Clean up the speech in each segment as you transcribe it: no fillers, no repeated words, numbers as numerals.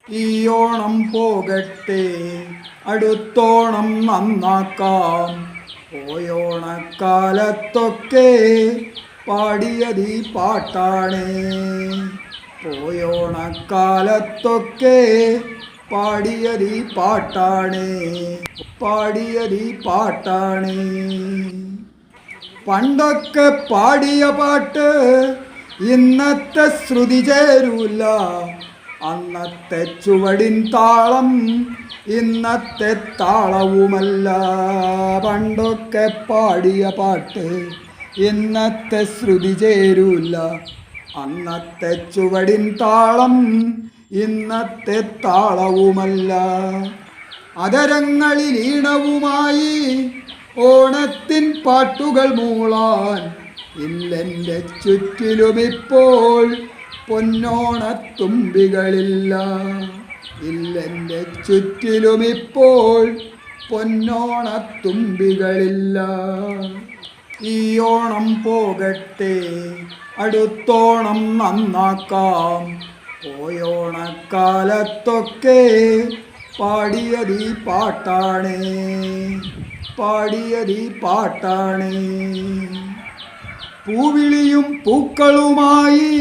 ഈ ഓണം പോകട്ടെ, അടുത്തോണം നന്നാക്കാം. പോയോണക്കാലത്തൊക്കെ പാടിയതീ പാട്ടാണേ. പോയോണക്കാലത്തൊക്കെ പാടിയതീ പാട്ടാണേ. പാടിയതീ പാട്ടാണേ. പണ്ടൊക്കെ പാടിയ പാട്ട് ഇന്നത്തെ ശ്രുതി ചേരൂല. അന്നത്തെ ചുവടിൻ താളം ഇന്നത്തെ താളവുമല്ല. പണ്ടൊക്കെ പാടിയ പാട്ട് ഇന്നത്തെ ശ്രുതി ചേരൂല. അന്നത്തെ ചുവടിൻ താളം ഇന്നത്തെ താളവുമല്ല. അതരങ്ങളിൽ ഈണവുമായി ഓണത്തിൻ പാട്ടുകൾ മൂളാൻ ഇല്ലെൻ്റെ ചുറ്റിലുമിപ്പോൾ പൊന്നോണത്തുമ്പികളില്ല. ഇല്ലെൻ്റെ ചുറ്റിലുമിപ്പോൾ പൊന്നോണത്തുമ്പികളില്ല. ഈ ഓണം പോകട്ടെ, അടുത്തോണം നന്നാക്കാം. പോയോണക്കാലത്തൊക്കെ പാടിയതീ പാട്ടാണേ. പാടിയതീ പാട്ടാണേ. പൂവിളിയും പൂക്കളുമായി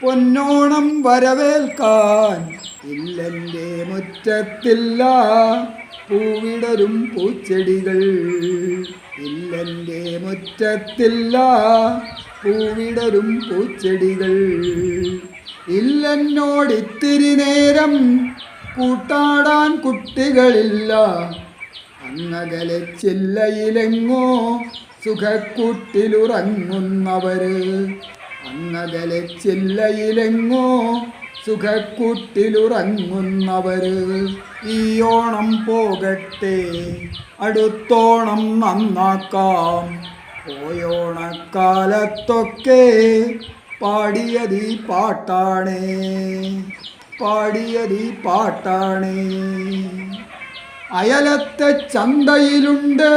പൊന്നോണം വരവേൽക്കാൻ ഇല്ലെൻ്റെ മുറ്റത്തില്ല പൂവിടരും പൂച്ചെടികൾ. ഇല്ലെൻ്റെ മുറ്റത്തില്ല പൂവിടരും പൂച്ചെടികൾ. ഇല്ലെന്നോടിത്തിരി നേരം കൂട്ടാടാൻ കുട്ടികളില്ല. അങ്ങകലെ ചില്ലയിലെങ്ങോ സുഖക്കൂട്ടിലുറങ്ങുന്നവര്. അങ്ങകലെ ചില്ലയിലെങ്ങോ സുഖക്കൂട്ടിലുറങ്ങുന്നവര്. ഈ ഓണം പോകട്ടെ, അടുത്തോണം നന്നാക്കാം. പോയോണക്കാലത്തൊക്കെ പാടിയതീ പാട്ടാണേ. പാടിയതീ പാട്ടാണേ. അയലത്തെ ചന്തയിലുണ്ട്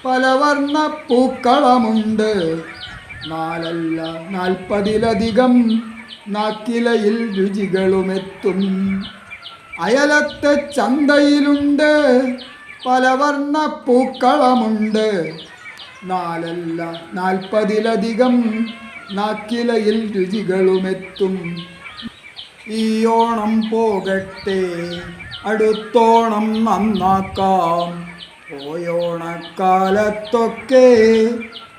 പലവർണ്ണ പൂക്കളമുണ്ട്. 4 അല്ല 40-ലധികം നാക്കിലയിൽ രുചികളുമെത്തും. അയലത്തെ ചന്തയിലുണ്ട് പലവർണ്ണ പൂക്കളമുണ്ട്. 4 അല്ല 40-ലധികം നാക്കിലയിൽ രുചികളുമെത്തും. ഈ ഓണം പോകട്ടെ, അടുത്തോണം നന്നാക്കാം. പോയോണക്കാലത്തൊക്കെ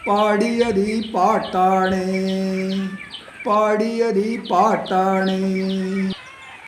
പാടിയതീ പാട്ടാണേ. പാടിയതീ പാട്ടാണേ.